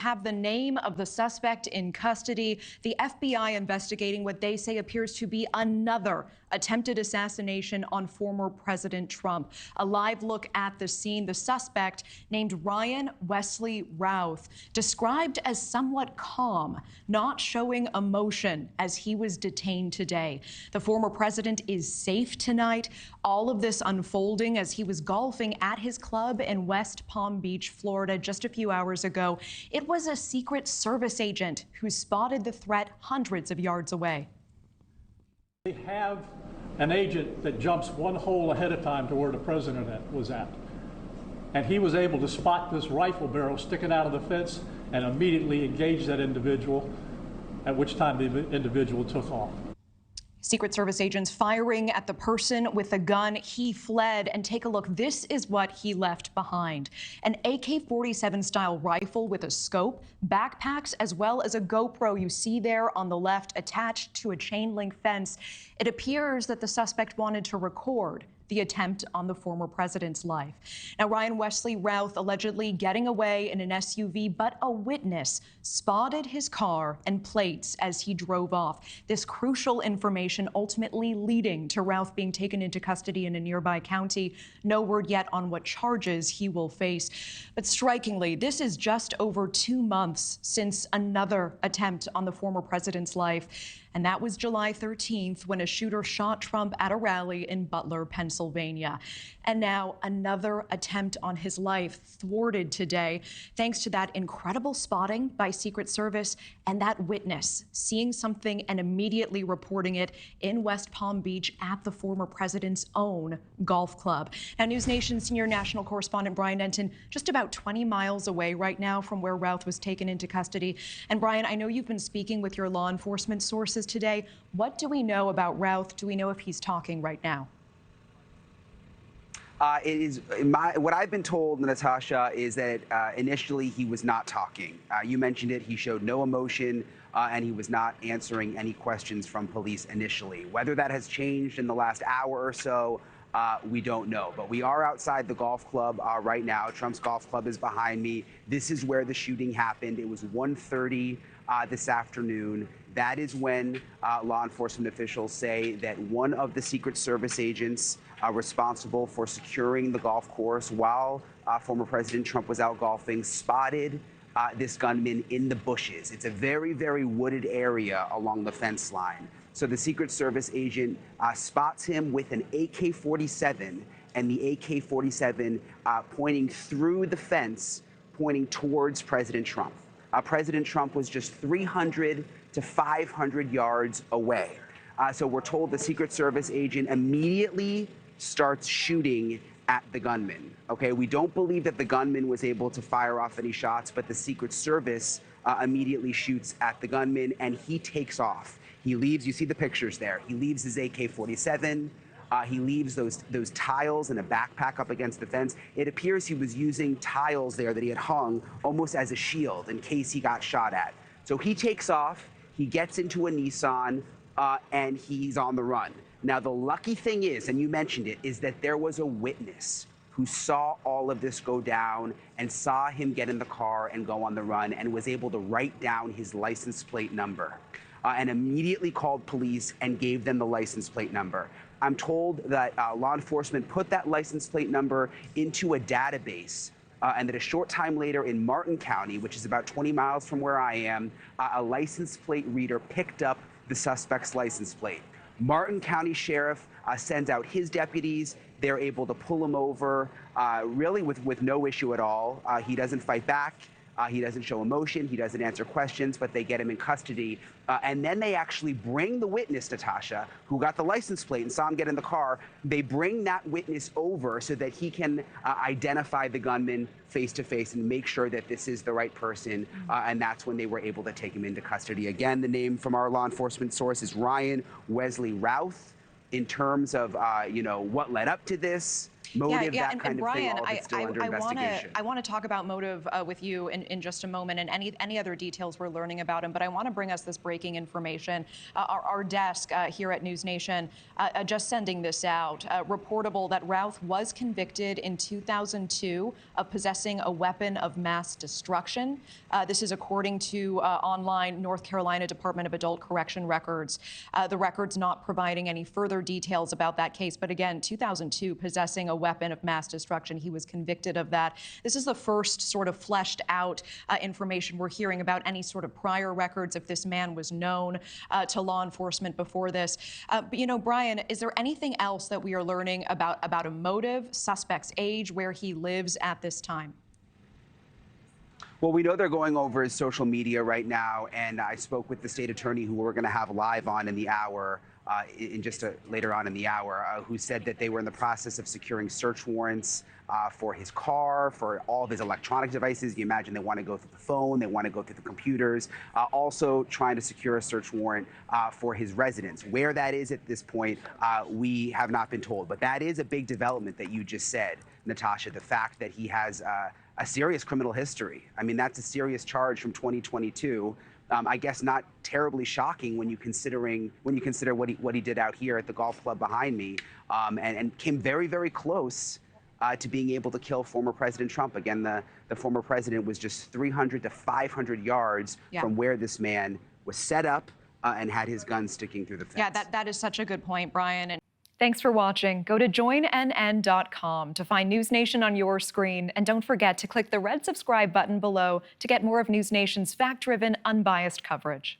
have the name of the suspect in custody. The FBI investigating what they say appears to be another attempted assassination on former President Trump. A live look at the scene. The suspect, named Ryan Welsey Routh, described as somewhat calm, not showing emotion as he was detained today. The former president is safe tonight. All of this unfolding as he was golfing at his club in West Palm Beach, Florida, just a few hours ago. It was a Secret Service agent who spotted the threat hundreds of yards away. They have an agent that jumps one hole ahead of time to where the president was at. And he was able to spot this rifle barrel sticking out of the fence and immediately engage that individual, at which time the individual took off. Secret Service agents firing at the person with the gun. He fled, and take a look. This is what he left behind. An AK-47 style rifle with a scope, backpacks, as well as a GoPro you see there on the left attached to a chain link fence. It appears that the suspect wanted to record the attempt on the former president's life. Now, Ryan Welsey Routh allegedly getting away in an SUV, but a witness spotted his car and plates as he drove off. This crucial information ultimately leading to Routh being taken into custody in a nearby county. No word yet on what charges he will face. But strikingly, this is just over 2 months since another attempt on the former president's life. And that was July 13th when a shooter shot Trump at a rally in Butler, Pennsylvania. And now another attempt on his life thwarted today, thanks to that incredible spotting by Secret Service and that witness seeing something and immediately reporting it in West Palm Beach at the former president's own golf club. Now, NewsNation senior national correspondent Brian Denton, just about 20 miles away right now from where Routh was taken into custody. And Brian, I know you've been speaking with your law enforcement sources today. What do we know about Routh? Do we know if he's talking right now? What I've been told, Natasha, is that initially he was not talking. You mentioned it. He showed no emotion, and he was not answering any questions from police initially. Whether that has changed in the last hour or so, we don't know. But we are outside the golf club right now. Trump's golf club is behind me. This is where the shooting happened. It was 1:30 this afternoon. That is when law enforcement officials say that one of the Secret Service agents responsible for securing the golf course while former President Trump was out golfing spotted this gunman in the bushes. It's a very, very wooded area along the fence line. So the Secret Service agent spots him with an AK-47, and the AK-47 pointing through the fence, pointing towards President Trump. President Trump was just 300 to 500 yards away. So we're told the Secret Service agent immediately starts shooting at the gunman. Okay, we don't believe that the gunman was able to fire off any shots, but the Secret Service immediately shoots at the gunman, and he takes off. He leaves, you see the pictures there, he leaves his AK-47, he leaves those tiles in a backpack up against the fence. It appears he was using tiles there that he had hung almost as a shield in case he got shot at. So he takes off, he gets into a Nissan, and he's on the run. Now, the lucky thing is, and you mentioned it, is that there was a witness who saw all of this go down and saw him get in the car and go on the run and was able to write down his license plate number and immediately called police and gave them the license plate number. I'm told that law enforcement put that license plate number into a database and that a short time later in Martin County, which is about 20 miles from where I am, a license plate reader picked up the suspect's license plate. Martin County Sheriff sends out his deputies. They're able to pull him over really with no issue at all. He doesn't fight back. He doesn't show emotion. He doesn't answer questions, but they get him in custody. And then they actually bring the witness, Natasha, who got the license plate and saw him get in the car. They bring that witness over so that he can identify the gunman face to face and make sure that this is the right person. And that's when they were able to take him into custody. Again, the name from our law enforcement source is Ryan Welsey Routh. In terms of, what led up to this, motive, yeah, that and kind of Brian, thing, all of it's still under investigation. I want to talk about motive with you in just a moment, and any other details we're learning about him. But I want to bring us this breaking information. Our desk here at NewsNation just sending this out. Reportable that Routh was convicted in 2002 of possessing a weapon of mass destruction. This is according to online North Carolina Department of Adult Correction records. The records not providing any further details about that case, but again, 2002, possessing a weapon of mass destruction. He was convicted of that. This is the first sort of fleshed out information we're hearing about any sort of prior records, if this man was known to law enforcement before this. But, you know, Brian, is there anything else that we are learning about a motive, suspect's age, where he lives at this time? Well, we know they're going over his social media right now, and I spoke with the state attorney who we're going to have live on in the hour, later on in the hour, who said that they were in the process of securing search warrants for his car, for all of his electronic devices. You imagine they want to go through the phone, they want to go through the computers, also trying to secure a search warrant for his residence. Where that is at this point, we have not been told. But that is a big development that you just said, Natasha, the fact that he has a serious criminal history. I mean, that's a serious charge from 2022. I guess not terribly shocking when you consider what he did out here at the golf club behind me, and came very, very close to being able to kill former President Trump. Again, the former president was just 300 to 500 yards from where this man was set up and had his gun sticking through the fence. Yeah, that is such a good point, Brian. Thanks for watching. Go to joinnn.com to find NewsNation on your screen. And don't forget to click the red subscribe button below to get more of NewsNation's fact-driven, unbiased coverage.